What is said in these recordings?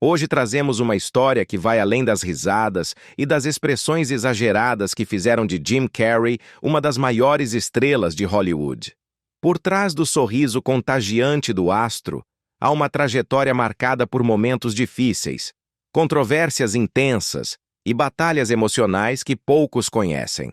Hoje trazemos uma história que vai além das risadas e das expressões exageradas que fizeram de Jim Carrey uma das maiores estrelas de Hollywood. Por trás do sorriso contagiante do astro, há uma trajetória marcada por momentos difíceis, controvérsias intensas e batalhas emocionais que poucos conhecem.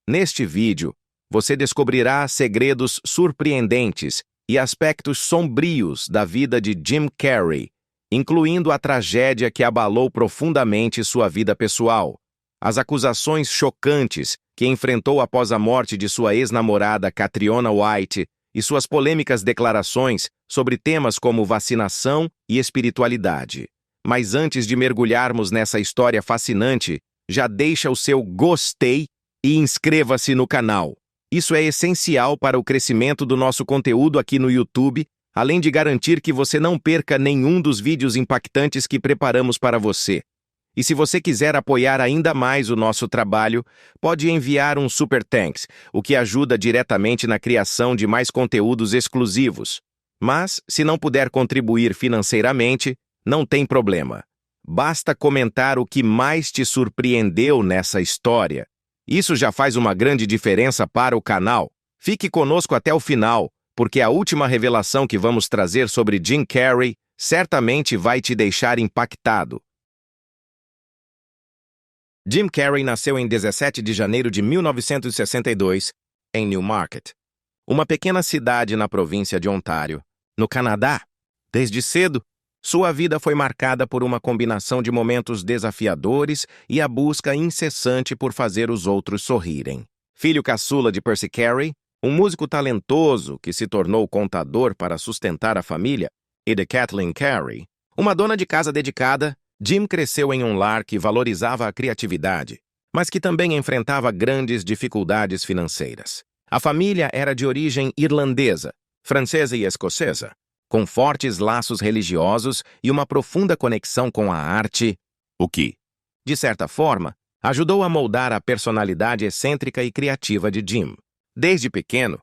Neste vídeo, você descobrirá segredos surpreendentes e aspectos sombrios da vida de Jim Carrey, incluindo a tragédia que abalou profundamente sua vida pessoal, as acusações chocantes que enfrentou após a morte de sua ex-namorada Catriona White e suas polêmicas declarações sobre temas como vacinação e espiritualidade. Mas antes de mergulharmos nessa história fascinante, já deixa o seu gostei e inscreva-se no canal. Isso é essencial para o crescimento do nosso conteúdo aqui no YouTube, além de garantir que você não perca nenhum dos vídeos impactantes que preparamos para você. E se você quiser apoiar ainda mais o nosso trabalho, pode enviar um Super Thanks, o que ajuda diretamente na criação de mais conteúdos exclusivos. Mas, se não puder contribuir financeiramente, não tem problema. Basta comentar o que mais te surpreendeu nessa história. Isso já faz uma grande diferença para o canal. Fique conosco até o final, porque a última revelação que vamos trazer sobre Jim Carrey certamente vai te deixar impactado. Jim Carrey nasceu em 17 de janeiro de 1962, em Newmarket, uma pequena cidade na província de Ontário, no Canadá. Desde cedo, sua vida foi marcada por uma combinação de momentos desafiadores e a busca incessante por fazer os outros sorrirem. Filho caçula de Percy Carrey, um músico talentoso que se tornou contador para sustentar a família, e de Kathleen Carrey, uma dona de casa dedicada, Jim cresceu em um lar que valorizava a criatividade, mas que também enfrentava grandes dificuldades financeiras. A família era de origem irlandesa, francesa e escocesa, com fortes laços religiosos e uma profunda conexão com a arte, o que, de certa forma, ajudou a moldar a personalidade excêntrica e criativa de Jim. Desde pequeno,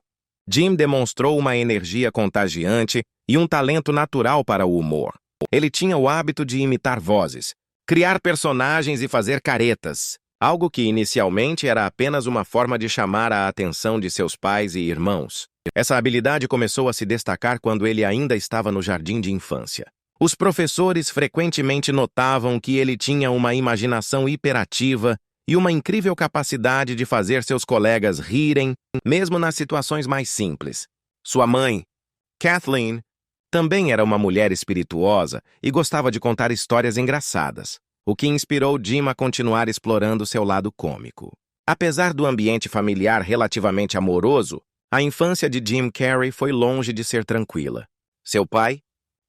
Jim demonstrou uma energia contagiante e um talento natural para o humor. Ele tinha o hábito de imitar vozes, criar personagens e fazer caretas, algo que inicialmente era apenas uma forma de chamar a atenção de seus pais e irmãos. Essa habilidade começou a se destacar quando ele ainda estava no jardim de infância. Os professores frequentemente notavam que ele tinha uma imaginação hiperativa e uma incrível capacidade de fazer seus colegas rirem, mesmo nas situações mais simples. Sua mãe, Kathleen, também era uma mulher espirituosa e gostava de contar histórias engraçadas, o que inspirou Jim a continuar explorando seu lado cômico. Apesar do ambiente familiar relativamente amoroso, a infância de Jim Carrey foi longe de ser tranquila. Seu pai,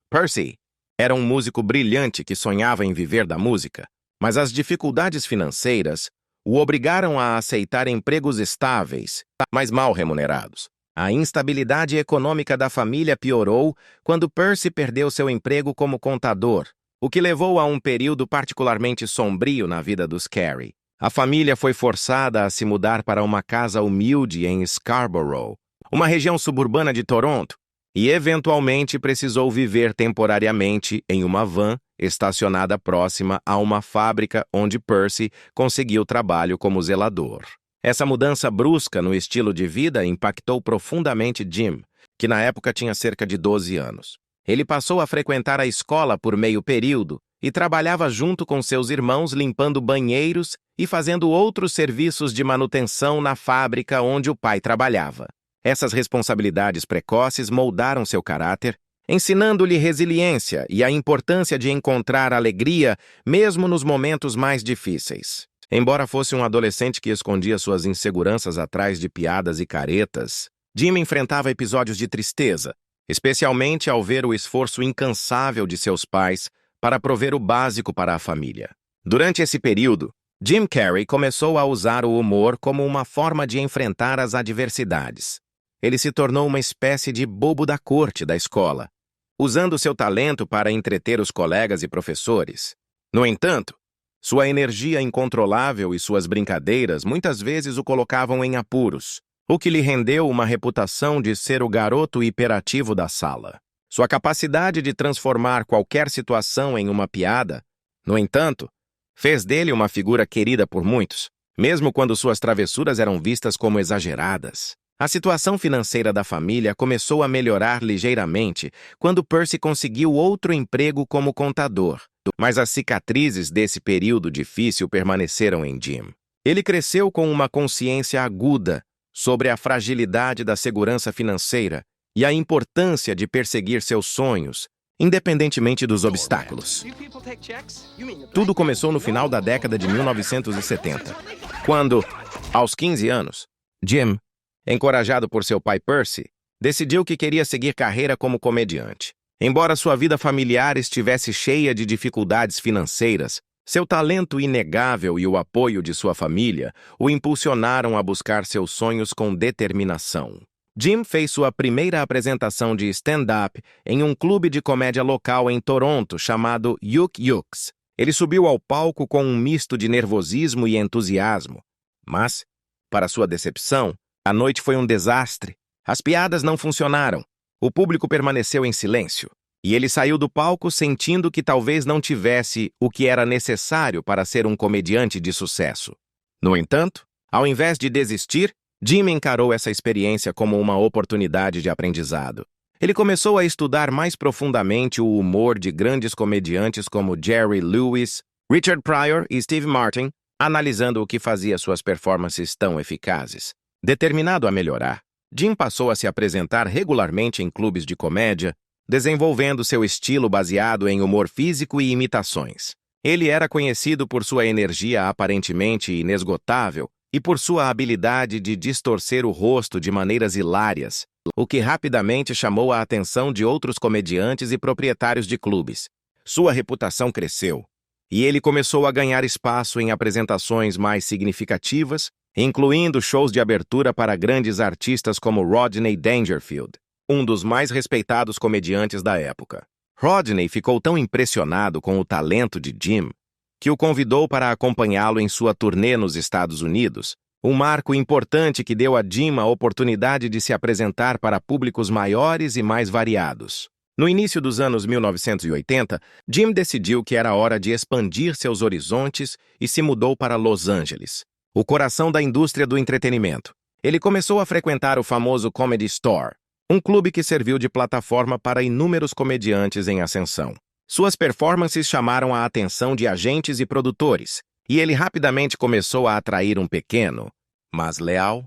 Percy, era um músico brilhante que sonhava em viver da música, mas as dificuldades financeiras o obrigaram a aceitar empregos estáveis, mas mal remunerados. A instabilidade econômica da família piorou quando Percy perdeu seu emprego como contador, o que levou a um período particularmente sombrio na vida dos Carrey. A família foi forçada a se mudar para uma casa humilde em Scarborough, uma região suburbana de Toronto, e eventualmente precisou viver temporariamente em uma van estacionada próxima a uma fábrica onde Percy conseguiu trabalho como zelador. Essa mudança brusca no estilo de vida impactou profundamente Jim, que na época tinha cerca de 12 anos. Ele passou a frequentar a escola por meio período e trabalhava junto com seus irmãos limpando banheiros e fazendo outros serviços de manutenção na fábrica onde o pai trabalhava. Essas responsabilidades precoces moldaram seu caráter, ensinando-lhe resiliência e a importância de encontrar alegria mesmo nos momentos mais difíceis. Embora fosse um adolescente que escondia suas inseguranças atrás de piadas e caretas, Jim enfrentava episódios de tristeza, especialmente ao ver o esforço incansável de seus pais para prover o básico para a família. Durante esse período, Jim Carrey começou a usar o humor como uma forma de enfrentar as adversidades. Ele se tornou uma espécie de bobo da corte da escola, usando seu talento para entreter os colegas e professores. No entanto, sua energia incontrolável e suas brincadeiras muitas vezes o colocavam em apuros, o que lhe rendeu uma reputação de ser o garoto hiperativo da sala. Sua capacidade de transformar qualquer situação em uma piada, no entanto, fez dele uma figura querida por muitos, mesmo quando suas travessuras eram vistas como exageradas. A situação financeira da família começou a melhorar ligeiramente quando Percy conseguiu outro emprego como contador, mas as cicatrizes desse período difícil permaneceram em Jim. Ele cresceu com uma consciência aguda sobre a fragilidade da segurança financeira e a importância de perseguir seus sonhos, independentemente dos obstáculos. Tudo começou no final da década de 1970, quando, aos 15 anos, Jim, encorajado por seu pai Percy, decidiu que queria seguir carreira como comediante. Embora sua vida familiar estivesse cheia de dificuldades financeiras, seu talento inegável e o apoio de sua família o impulsionaram a buscar seus sonhos com determinação. Jim fez sua primeira apresentação de stand-up em um clube de comédia local em Toronto chamado Yuk Yuk's. Ele subiu ao palco com um misto de nervosismo e entusiasmo. Mas, para sua decepção, a noite foi um desastre. As piadas não funcionaram. O público permaneceu em silêncio. E ele saiu do palco sentindo que talvez não tivesse o que era necessário para ser um comediante de sucesso. No entanto, ao invés de desistir, Jim encarou essa experiência como uma oportunidade de aprendizado. Ele começou a estudar mais profundamente o humor de grandes comediantes como Jerry Lewis, Richard Pryor e Steve Martin, analisando o que fazia suas performances tão eficazes. Determinado a melhorar, Jim passou a se apresentar regularmente em clubes de comédia, desenvolvendo seu estilo baseado em humor físico e imitações. Ele era conhecido por sua energia aparentemente inesgotável e por sua habilidade de distorcer o rosto de maneiras hilárias, o que rapidamente chamou a atenção de outros comediantes e proprietários de clubes. Sua reputação cresceu, e ele começou a ganhar espaço em apresentações mais significativas, incluindo shows de abertura para grandes artistas como Rodney Dangerfield, um dos mais respeitados comediantes da época. Rodney ficou tão impressionado com o talento de Jim que o convidou para acompanhá-lo em sua turnê nos Estados Unidos, um marco importante que deu a Jim a oportunidade de se apresentar para públicos maiores e mais variados. No início dos anos 1980, Jim decidiu que era hora de expandir seus horizontes e se mudou para Los Angeles, o coração da indústria do entretenimento. Ele começou a frequentar o famoso Comedy Store, um clube que serviu de plataforma para inúmeros comediantes em ascensão. Suas performances chamaram a atenção de agentes e produtores, e ele rapidamente começou a atrair um pequeno, mas leal,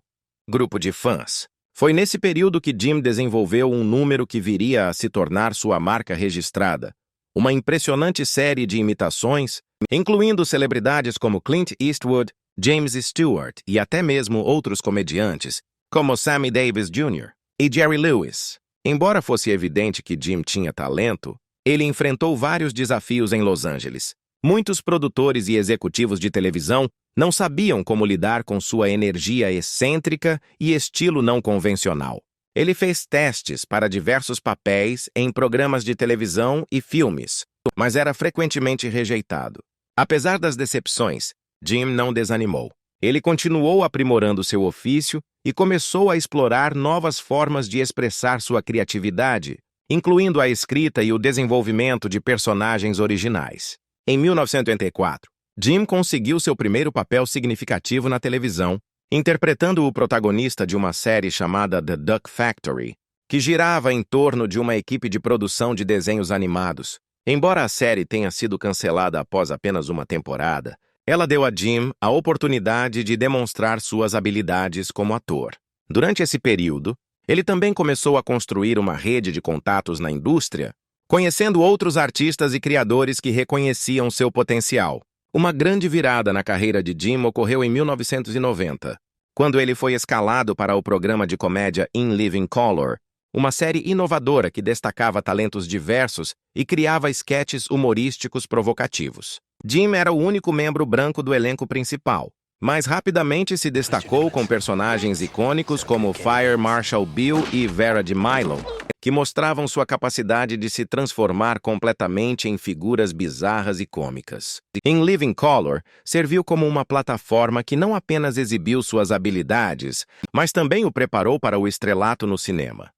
grupo de fãs. Foi nesse período que Jim desenvolveu um número que viria a se tornar sua marca registrada, uma impressionante série de imitações, incluindo celebridades como Clint Eastwood, James Stewart e até mesmo outros comediantes, como Sammy Davis Jr. e Jerry Lewis. Embora fosse evidente que Jim tinha talento, ele enfrentou vários desafios em Los Angeles. Muitos produtores e executivos de televisão não sabiam como lidar com sua energia excêntrica e estilo não convencional. Ele fez testes para diversos papéis em programas de televisão e filmes, mas era frequentemente rejeitado. Apesar das decepções, Jim não desanimou. Ele continuou aprimorando seu ofício e começou a explorar novas formas de expressar sua criatividade, incluindo a escrita e o desenvolvimento de personagens originais. Em 1984, Jim conseguiu seu primeiro papel significativo na televisão, interpretando o protagonista de uma série chamada The Duck Factory, que girava em torno de uma equipe de produção de desenhos animados. Embora a série tenha sido cancelada após apenas uma temporada, ela deu a Jim a oportunidade de demonstrar suas habilidades como ator. Durante esse período, ele também começou a construir uma rede de contatos na indústria, conhecendo outros artistas e criadores que reconheciam seu potencial. Uma grande virada na carreira de Jim ocorreu em 1990, quando ele foi escalado para o programa de comédia In Living Color, uma série inovadora que destacava talentos diversos e criava esquetes humorísticos provocativos. Jim era o único membro branco do elenco principal, mas rapidamente se destacou com personagens icônicos como Fire Marshal Bill e Vera de Milo, que mostravam sua capacidade de se transformar completamente em figuras bizarras e cômicas. In Living Color serviu como uma plataforma que não apenas exibiu suas habilidades, mas também o preparou para o estrelato no cinema.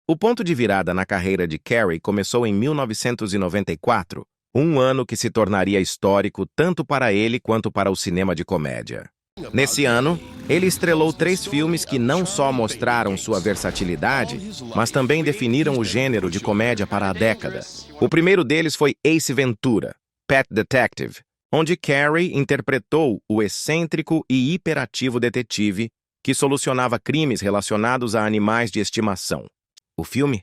O ponto de virada na carreira de Carey começou em 1994, um ano que se tornaria histórico tanto para ele quanto para o cinema de comédia. Nesse ano, ele estrelou 3 filmes que não só mostraram sua versatilidade, mas também definiram o gênero de comédia para a década. O primeiro deles foi Ace Ventura, Pet Detective, onde Carey interpretou o excêntrico e hiperativo detetive que solucionava crimes relacionados a animais de estimação. O filme,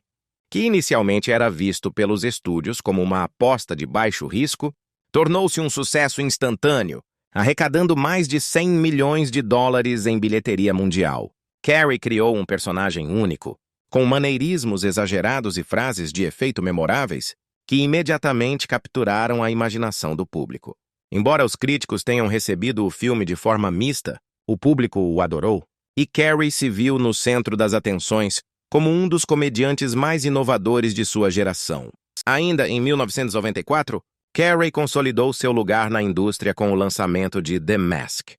que inicialmente era visto pelos estúdios como uma aposta de baixo risco, tornou-se um sucesso instantâneo, arrecadando mais de 100 milhões de dólares em bilheteria mundial. Carey criou um personagem único, com maneirismos exagerados e frases de efeito memoráveis, que imediatamente capturaram a imaginação do público. Embora os críticos tenham recebido o filme de forma mista, o público o adorou, e Carey se viu no centro das atenções como um dos comediantes mais inovadores de sua geração. Ainda em 1994, Carey consolidou seu lugar na indústria com o lançamento de The Mask.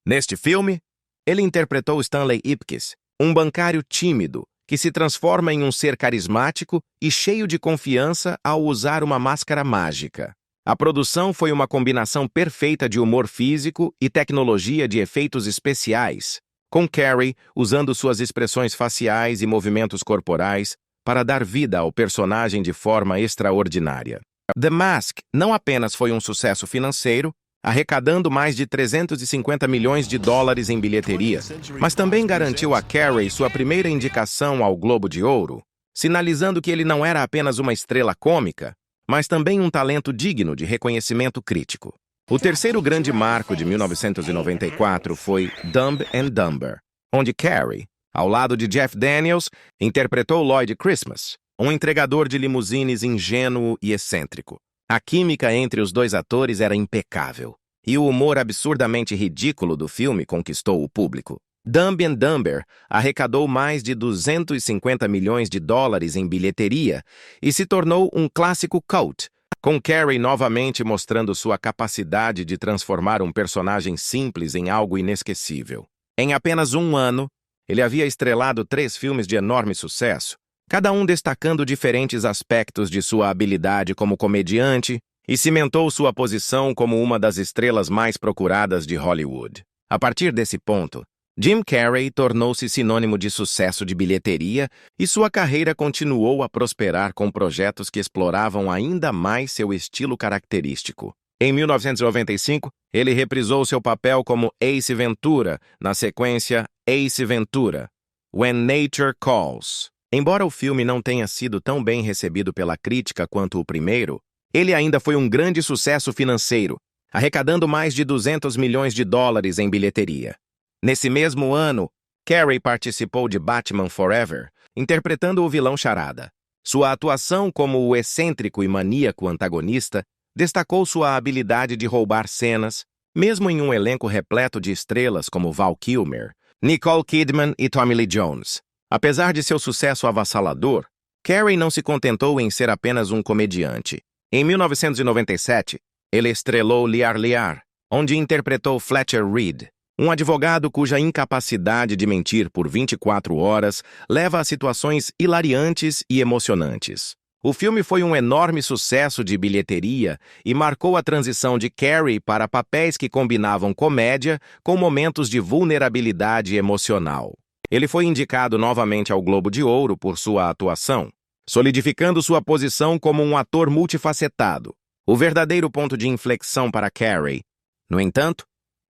Neste filme, ele interpretou Stanley Ipkiss, um bancário tímido que se transforma em um ser carismático e cheio de confiança ao usar uma máscara mágica. A produção foi uma combinação perfeita de humor físico e tecnologia de efeitos especiais, com Carey usando suas expressões faciais e movimentos corporais para dar vida ao personagem de forma extraordinária. The Mask não apenas foi um sucesso financeiro, arrecadando mais de 350 milhões de dólares em bilheteria, mas também garantiu a Carey sua primeira indicação ao Globo de Ouro, sinalizando que ele não era apenas uma estrela cômica, mas também um talento digno de reconhecimento crítico. O terceiro grande marco de 1994 foi Dumb and Dumber, onde Carey, ao lado de Jeff Daniels, interpretou Lloyd Christmas, um entregador de limusines ingênuo e excêntrico. A química entre os dois atores era impecável, e o humor absurdamente ridículo do filme conquistou o público. Dumb and Dumber arrecadou mais de 250 milhões de dólares em bilheteria e se tornou um clássico cult, com Carey novamente mostrando sua capacidade de transformar um personagem simples em algo inesquecível. Em apenas um ano, ele havia estrelado 3 filmes de enorme sucesso, cada um destacando diferentes aspectos de sua habilidade como comediante, e cimentou sua posição como uma das estrelas mais procuradas de Hollywood. A partir desse ponto, Jim Carrey tornou-se sinônimo de sucesso de bilheteria e sua carreira continuou a prosperar com projetos que exploravam ainda mais seu estilo característico. Em 1995, ele reprisou seu papel como Ace Ventura na sequência Ace Ventura, When Nature Calls. Embora o filme não tenha sido tão bem recebido pela crítica quanto o primeiro, ele ainda foi um grande sucesso financeiro, arrecadando mais de 200 milhões de dólares em bilheteria. Nesse mesmo ano, Carrey participou de Batman Forever, interpretando o vilão Charada. Sua atuação como o excêntrico e maníaco antagonista destacou sua habilidade de roubar cenas, mesmo em um elenco repleto de estrelas como Val Kilmer, Nicole Kidman e Tommy Lee Jones. Apesar de seu sucesso avassalador, Carrey não se contentou em ser apenas um comediante. Em 1997, ele estrelou Liar Liar, onde interpretou Fletcher Reed, um advogado cuja incapacidade de mentir por 24 horas leva a situações hilariantes e emocionantes. O filme foi um enorme sucesso de bilheteria e marcou a transição de Carrey para papéis que combinavam comédia com momentos de vulnerabilidade emocional. Ele foi indicado novamente ao Globo de Ouro por sua atuação, solidificando sua posição como um ator multifacetado. O verdadeiro ponto de inflexão para Carrey, no entanto,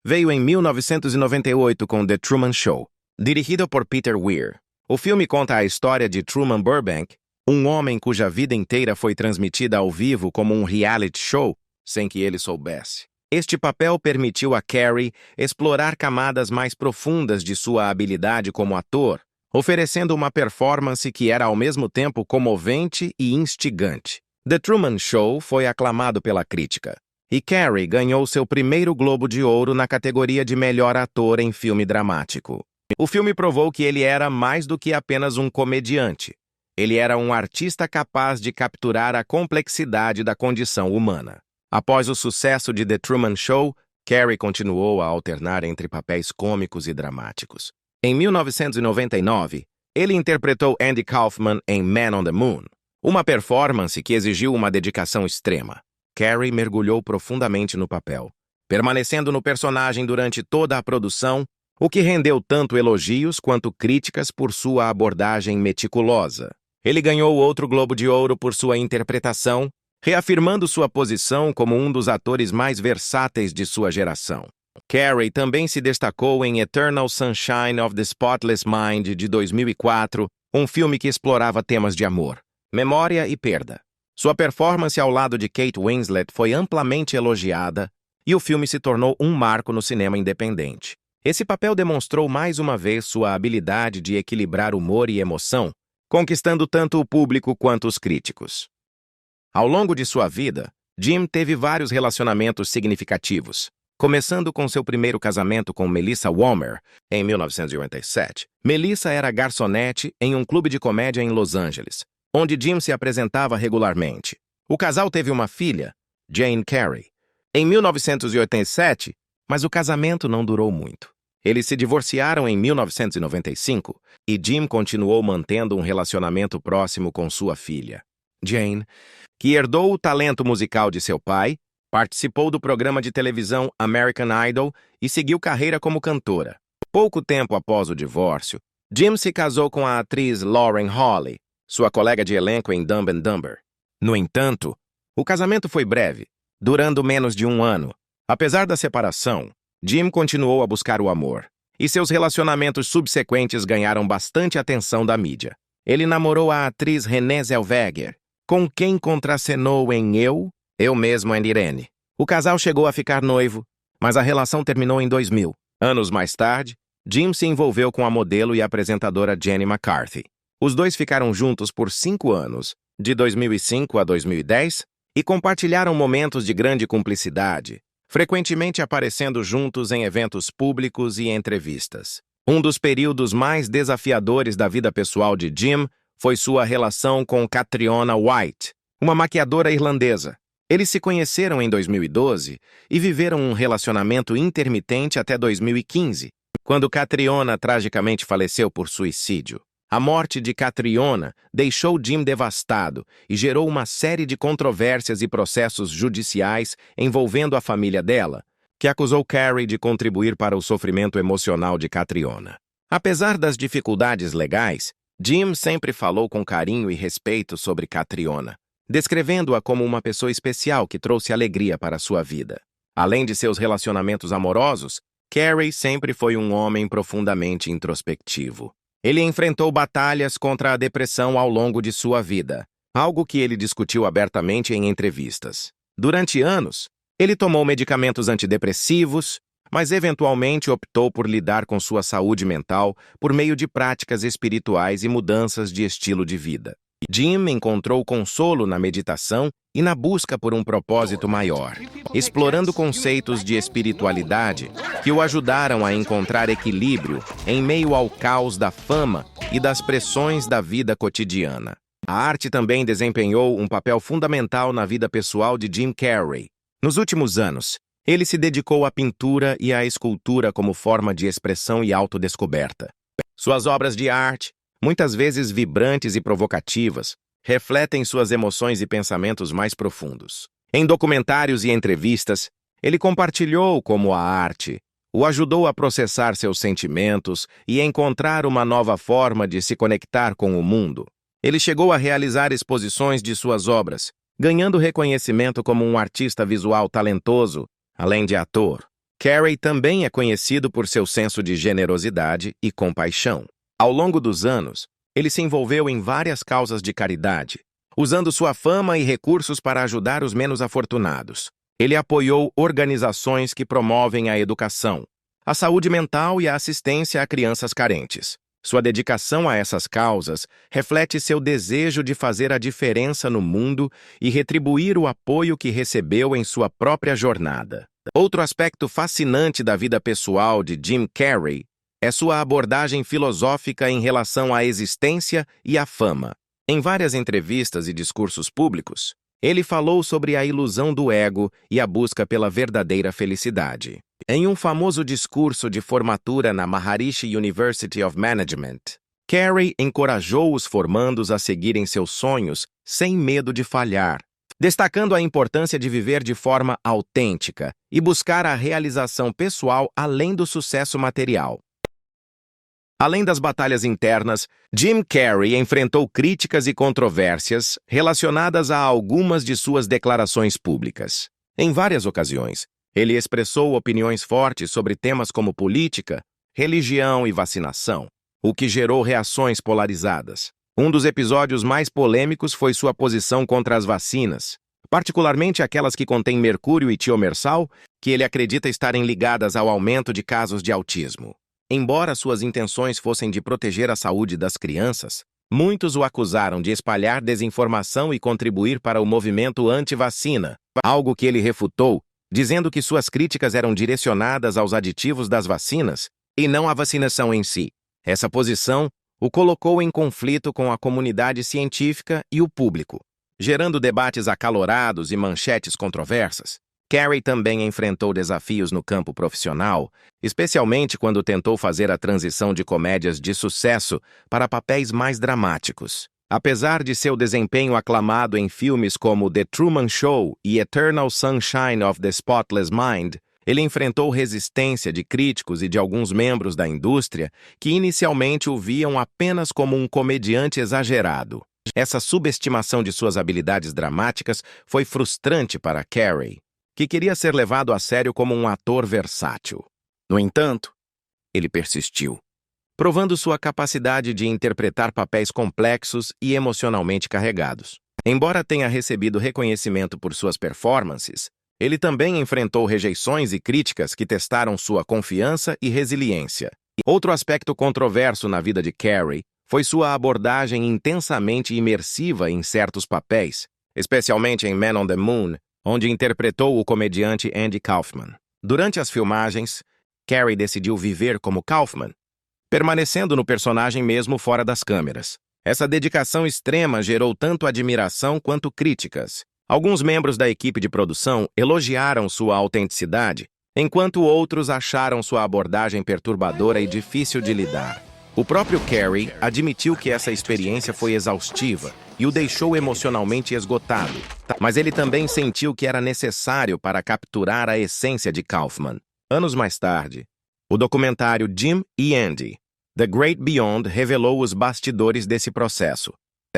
veio em 1998 com The Truman Show, dirigido por Peter Weir. O filme conta a história de Truman Burbank, um homem cuja vida inteira foi transmitida ao vivo como um reality show, sem que ele soubesse. Este papel permitiu a Carrey explorar camadas mais profundas de sua habilidade como ator, oferecendo uma performance que era ao mesmo tempo comovente e instigante. The Truman Show foi aclamado pela crítica, e Carrey ganhou seu primeiro Globo de Ouro na categoria de melhor ator em filme dramático. O filme provou que ele era mais do que apenas um comediante. Ele era um artista capaz de capturar a complexidade da condição humana. Após o sucesso de The Truman Show, Carrey continuou a alternar entre papéis cômicos e dramáticos. Em 1999, Ele interpretou Andy Kaufman em Man on the Moon, uma performance que exigiu uma dedicação extrema. Carey mergulhou profundamente no papel, permanecendo no personagem durante toda a produção, o que rendeu tanto elogios quanto críticas por sua abordagem meticulosa. Ele ganhou outro Globo de Ouro por sua interpretação, reafirmando sua posição como um dos atores mais versáteis de sua geração. Carey também se destacou em Eternal Sunshine of the Spotless Mind, de 2004, um filme que explorava temas de amor, memória e perda. Sua performance ao lado de Kate Winslet foi amplamente elogiada e o filme se tornou um marco no cinema independente. Esse papel demonstrou mais uma vez sua habilidade de equilibrar humor e emoção, conquistando tanto o público quanto os críticos. Ao longo de sua vida, Jim teve vários relacionamentos significativos, começando com seu primeiro casamento com Melissa Walmer, em 1987. Melissa era garçonete em um clube de comédia em Los Angeles, onde Jim se apresentava regularmente. O casal teve uma filha, Jane Carey, em 1987, mas o casamento não durou muito. Eles se divorciaram em 1995 e Jim continuou mantendo um relacionamento próximo com sua filha. Jane, que herdou o talento musical de seu pai, participou do programa de televisão American Idol e seguiu carreira como cantora. Pouco tempo após o divórcio, Jim se casou com a atriz Lauren Holly, sua colega de elenco em Dumb and Dumber. No entanto, o casamento foi breve, durando menos de um ano. Apesar da separação, Jim continuou a buscar o amor, e seus relacionamentos subsequentes ganharam bastante atenção da mídia. Ele namorou a atriz Renée Zellweger, com quem contracenou em Eu Mesmo and Irene. O casal chegou a ficar noivo, mas a relação terminou em 2000. Anos mais tarde, Jim se envolveu com a modelo e apresentadora Jenny McCarthy. Os dois ficaram juntos por 5 anos, de 2005 a 2010, e compartilharam momentos de grande cumplicidade, frequentemente aparecendo juntos em eventos públicos e entrevistas. Um dos períodos mais desafiadores da vida pessoal de Jim foi sua relação com Catriona White, uma maquiadora irlandesa. Eles se conheceram em 2012 e viveram um relacionamento intermitente até 2015, quando Catriona tragicamente faleceu por suicídio. A morte de Catriona deixou Jim devastado e gerou uma série de controvérsias e processos judiciais envolvendo a família dela, que acusou Carey de contribuir para o sofrimento emocional de Catriona. Apesar das dificuldades legais, Jim sempre falou com carinho e respeito sobre Catriona, descrevendo-a como uma pessoa especial que trouxe alegria para sua vida. Além de seus relacionamentos amorosos, Carey sempre foi um homem profundamente introspectivo. Ele enfrentou batalhas contra a depressão ao longo de sua vida, algo que ele discutiu abertamente em entrevistas. Durante anos, ele tomou medicamentos antidepressivos, mas eventualmente optou por lidar com sua saúde mental por meio de práticas espirituais e mudanças de estilo de vida. Jim encontrou consolo na meditação e na busca por um propósito maior, explorando conceitos de espiritualidade que o ajudaram a encontrar equilíbrio em meio ao caos da fama e das pressões da vida cotidiana. A arte também desempenhou um papel fundamental na vida pessoal de Jim Carrey. Nos últimos anos, ele se dedicou à pintura e à escultura como forma de expressão e autodescoberta. Suas obras de arte, muitas vezes vibrantes e provocativas, refletem suas emoções e pensamentos mais profundos. Em documentários e entrevistas, ele compartilhou como a arte o ajudou a processar seus sentimentos e encontrar uma nova forma de se conectar com o mundo. Ele chegou a realizar exposições de suas obras, ganhando reconhecimento como um artista visual talentoso, além de ator. Carey também é conhecido por seu senso de generosidade e compaixão. Ao longo dos anos, ele se envolveu em várias causas de caridade, usando sua fama e recursos para ajudar os menos afortunados. Ele apoiou organizações que promovem a educação, a saúde mental e a assistência a crianças carentes. Sua dedicação a essas causas reflete seu desejo de fazer a diferença no mundo e retribuir o apoio que recebeu em sua própria jornada. Outro aspecto fascinante da vida pessoal de Jim Carrey é sua abordagem filosófica em relação à existência e à fama. Em várias entrevistas e discursos públicos, ele falou sobre a ilusão do ego e a busca pela verdadeira felicidade. Em um famoso discurso de formatura na Maharishi University of Management, Carey encorajou os formandos a seguirem seus sonhos sem medo de falhar, destacando a importância de viver de forma autêntica e buscar a realização pessoal além do sucesso material. Além das batalhas internas, Jim Carrey enfrentou críticas e controvérsias relacionadas a algumas de suas declarações públicas. Em várias ocasiões, ele expressou opiniões fortes sobre temas como política, religião e vacinação, o que gerou reações polarizadas. Um dos episódios mais polêmicos foi sua posição contra as vacinas, particularmente aquelas que contêm mercúrio e tiomersal, que ele acredita estarem ligadas ao aumento de casos de autismo. Embora suas intenções fossem de proteger a saúde das crianças, muitos o acusaram de espalhar desinformação e contribuir para o movimento anti-vacina, algo que ele refutou, dizendo que suas críticas eram direcionadas aos aditivos das vacinas e não à vacinação em si. Essa posição o colocou em conflito com a comunidade científica e o público, gerando debates acalorados e manchetes controversas. Carrey também enfrentou desafios no campo profissional, especialmente quando tentou fazer a transição de comédias de sucesso para papéis mais dramáticos. Apesar de seu desempenho aclamado em filmes como The Truman Show e Eternal Sunshine of the Spotless Mind, ele enfrentou resistência de críticos e de alguns membros da indústria que inicialmente o viam apenas como um comediante exagerado. Essa subestimação de suas habilidades dramáticas foi frustrante para Carrey, que queria ser levado a sério como um ator versátil. No entanto, ele persistiu, provando sua capacidade de interpretar papéis complexos e emocionalmente carregados. Embora tenha recebido reconhecimento por suas performances, ele também enfrentou rejeições e críticas que testaram sua confiança e resiliência. Outro aspecto controverso na vida de Carrey foi sua abordagem intensamente imersiva em certos papéis, especialmente em Man on the Moon, onde interpretou o comediante Andy Kaufman. Durante as filmagens, Carrey decidiu viver como Kaufman, permanecendo no personagem mesmo fora das câmeras. Essa dedicação extrema gerou tanto admiração quanto críticas. Alguns membros da equipe de produção elogiaram sua autenticidade, enquanto outros acharam sua abordagem perturbadora e difícil de lidar. O próprio Carrey admitiu que essa experiência foi exaustiva e o deixou emocionalmente esgotado, mas ele também sentiu que era necessário para capturar a essência de Kaufman. Anos mais tarde, o documentário Jim e Andy, The Great Beyond, revelou os bastidores desse processo,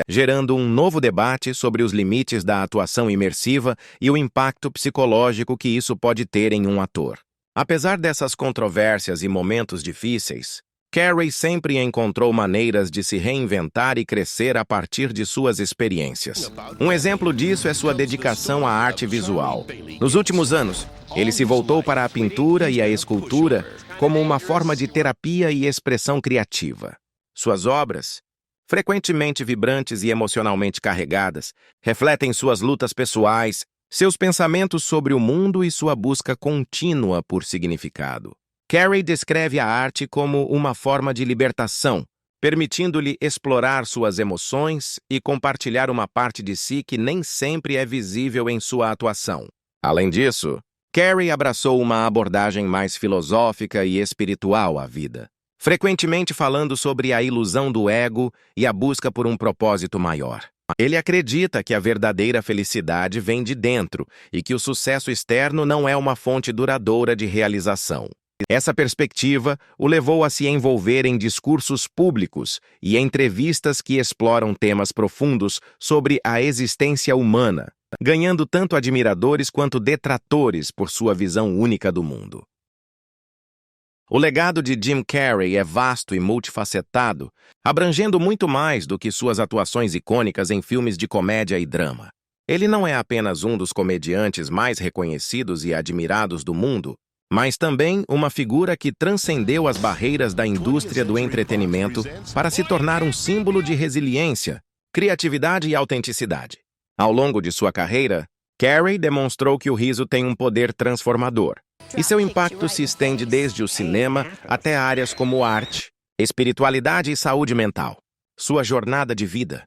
gerando um novo debate sobre os limites da atuação imersiva e o impacto psicológico que isso pode ter em um ator. Apesar dessas controvérsias e momentos difíceis, Carrey sempre encontrou maneiras de se reinventar e crescer a partir de suas experiências. Um exemplo disso é sua dedicação à arte visual. Nos últimos anos, ele se voltou para a pintura e a escultura como uma forma de terapia e expressão criativa. Suas obras, frequentemente vibrantes e emocionalmente carregadas, refletem suas lutas pessoais, seus pensamentos sobre o mundo e sua busca contínua por significado. Carrey descreve a arte como uma forma de libertação, permitindo-lhe explorar suas emoções e compartilhar uma parte de si que nem sempre é visível em sua atuação. Além disso, Carrey abraçou uma abordagem mais filosófica e espiritual à vida, frequentemente falando sobre a ilusão do ego e a busca por um propósito maior. Ele acredita que a verdadeira felicidade vem de dentro e que o sucesso externo não é uma fonte duradoura de realização. Essa perspectiva o levou a se envolver em discursos públicos e entrevistas que exploram temas profundos sobre a existência humana, ganhando tanto admiradores quanto detratores por sua visão única do mundo. O legado de Jim Carrey é vasto e multifacetado, abrangendo muito mais do que suas atuações icônicas em filmes de comédia e drama. Ele não é apenas um dos comediantes mais reconhecidos e admirados do mundo, mas também uma figura que transcendeu as barreiras da indústria do entretenimento para se tornar um símbolo de resiliência, criatividade e autenticidade. Ao longo de sua carreira, Carrey demonstrou que o riso tem um poder transformador, e seu impacto se estende desde o cinema até áreas como arte, espiritualidade e saúde mental. Sua jornada de vida,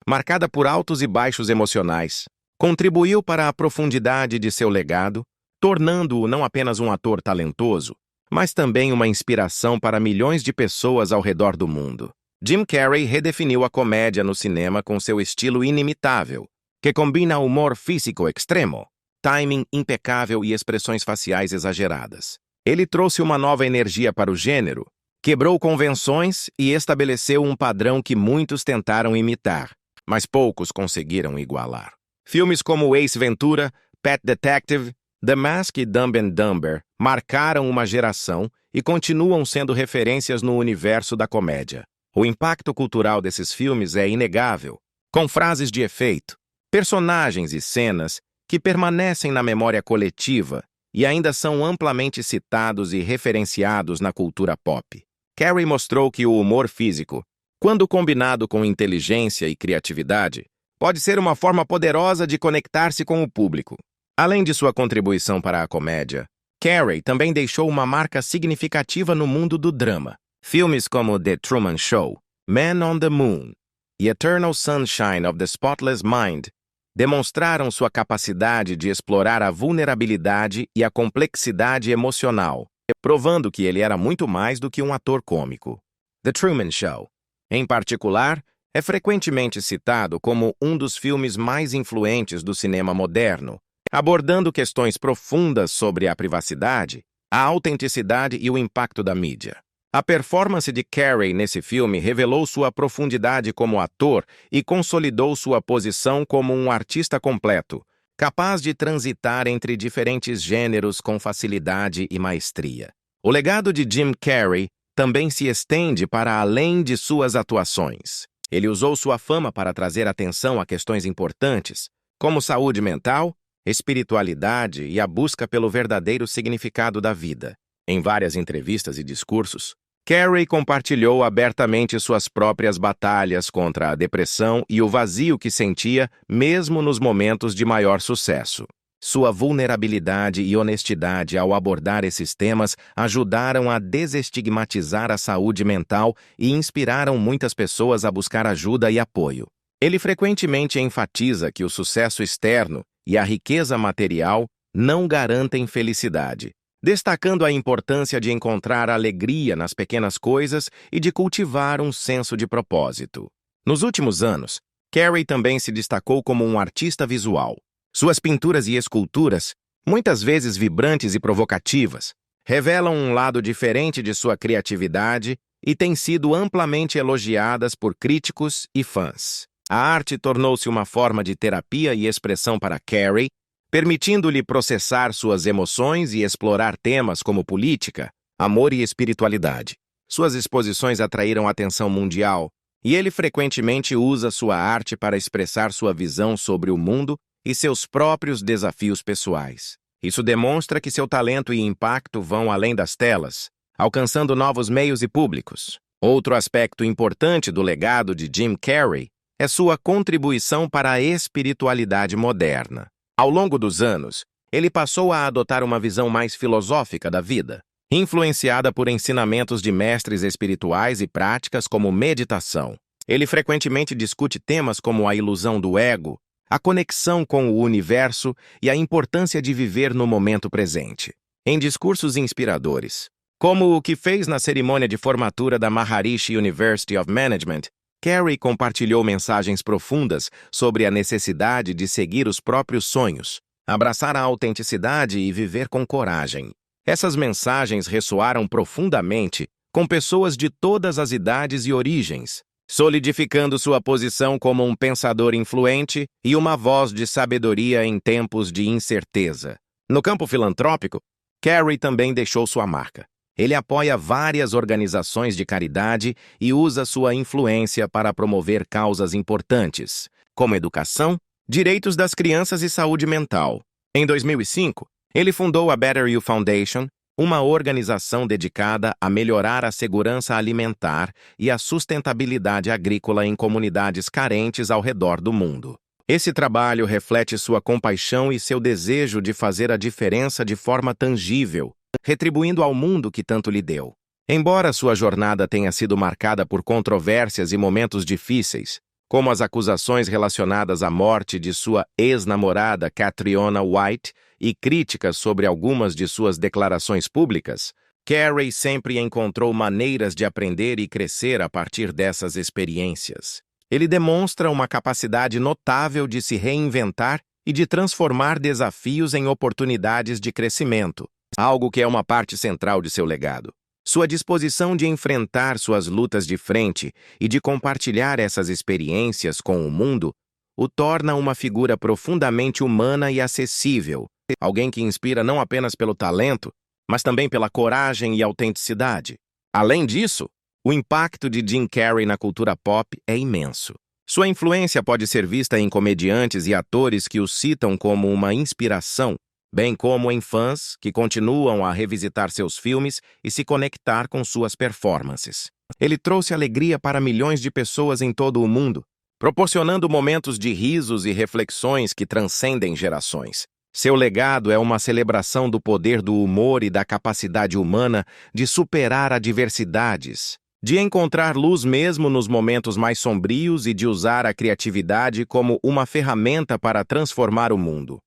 marcada por altos e baixos emocionais, contribuiu para a profundidade de seu legado, tornando-o não apenas um ator talentoso, mas também uma inspiração para milhões de pessoas ao redor do mundo. Jim Carrey redefiniu a comédia no cinema com seu estilo inimitável, que combina humor físico extremo, timing impecável e expressões faciais exageradas. Ele trouxe uma nova energia para o gênero, quebrou convenções e estabeleceu um padrão que muitos tentaram imitar, mas poucos conseguiram igualar. Filmes como Ace Ventura, Pet Detective, The Mask e Dumb and Dumber marcaram uma geração e continuam sendo referências no universo da comédia. O impacto cultural desses filmes é inegável, com frases de efeito, personagens e cenas que permanecem na memória coletiva e ainda são amplamente citados e referenciados na cultura pop. Carrey mostrou que o humor físico, quando combinado com inteligência e criatividade, pode ser uma forma poderosa de conectar-se com o público. Além de sua contribuição para a comédia, Carrey também deixou uma marca significativa no mundo do drama. Filmes como The Truman Show, Man on the Moon e Eternal Sunshine of the Spotless Mind demonstraram sua capacidade de explorar a vulnerabilidade e a complexidade emocional, provando que ele era muito mais do que um ator cômico. The Truman Show, em particular, é frequentemente citado como um dos filmes mais influentes do cinema moderno, abordando questões profundas sobre a privacidade, a autenticidade e o impacto da mídia. A performance de Carrey nesse filme revelou sua profundidade como ator e consolidou sua posição como um artista completo, capaz de transitar entre diferentes gêneros com facilidade e maestria. O legado de Jim Carrey também se estende para além de suas atuações. Ele usou sua fama para trazer atenção a questões importantes, como saúde mental, espiritualidade e a busca pelo verdadeiro significado da vida. Em várias entrevistas e discursos, Carrey compartilhou abertamente suas próprias batalhas contra a depressão e o vazio que sentia mesmo nos momentos de maior sucesso. Sua vulnerabilidade e honestidade ao abordar esses temas ajudaram a desestigmatizar a saúde mental e inspiraram muitas pessoas a buscar ajuda e apoio. Ele frequentemente enfatiza que o sucesso externo e a riqueza material não garantem felicidade, destacando a importância de encontrar alegria nas pequenas coisas e de cultivar um senso de propósito. Nos últimos anos, Carrey também se destacou como um artista visual. Suas pinturas e esculturas, muitas vezes vibrantes e provocativas, revelam um lado diferente de sua criatividade e têm sido amplamente elogiadas por críticos e fãs. A arte tornou-se uma forma de terapia e expressão para Carrey, permitindo-lhe processar suas emoções e explorar temas como política, amor e espiritualidade. Suas exposições atraíram atenção mundial, e ele frequentemente usa sua arte para expressar sua visão sobre o mundo e seus próprios desafios pessoais. Isso demonstra que seu talento e impacto vão além das telas, alcançando novos meios e públicos. Outro aspecto importante do legado de Jim Carrey é sua contribuição para a espiritualidade moderna. Ao longo dos anos, ele passou a adotar uma visão mais filosófica da vida, influenciada por ensinamentos de mestres espirituais e práticas como meditação. Ele frequentemente discute temas como a ilusão do ego, a conexão com o universo e a importância de viver no momento presente. Em discursos inspiradores, como o que fez na cerimônia de formatura da Maharishi University of Management, Carrey compartilhou mensagens profundas sobre a necessidade de seguir os próprios sonhos, abraçar a autenticidade e viver com coragem. Essas mensagens ressoaram profundamente com pessoas de todas as idades e origens, solidificando sua posição como um pensador influente e uma voz de sabedoria em tempos de incerteza. No campo filantrópico, Carrey também deixou sua marca. Ele apoia várias organizações de caridade e usa sua influência para promover causas importantes, como educação, direitos das crianças e saúde mental. Em 2005, ele fundou a Better You Foundation, uma organização dedicada a melhorar a segurança alimentar e a sustentabilidade agrícola em comunidades carentes ao redor do mundo. Esse trabalho reflete sua compaixão e seu desejo de fazer a diferença de forma tangível, retribuindo ao mundo que tanto lhe deu. Embora sua jornada tenha sido marcada por controvérsias e momentos difíceis, como as acusações relacionadas à morte de sua ex-namorada Catriona White e críticas sobre algumas de suas declarações públicas, Carrey sempre encontrou maneiras de aprender e crescer a partir dessas experiências. Ele demonstra uma capacidade notável de se reinventar e de transformar desafios em oportunidades de crescimento, algo que é uma parte central de seu legado. Sua disposição de enfrentar suas lutas de frente e de compartilhar essas experiências com o mundo o torna uma figura profundamente humana e acessível, alguém que inspira não apenas pelo talento, mas também pela coragem e autenticidade. Além disso, o impacto de Jim Carrey na cultura pop é imenso. Sua influência pode ser vista em comediantes e atores que o citam como uma inspiração, bem como em fãs que continuam a revisitar seus filmes e se conectar com suas performances. Ele trouxe alegria para milhões de pessoas em todo o mundo, proporcionando momentos de risos e reflexões que transcendem gerações. Seu legado é uma celebração do poder do humor e da capacidade humana de superar adversidades, de encontrar luz mesmo nos momentos mais sombrios e de usar a criatividade como uma ferramenta para transformar o mundo.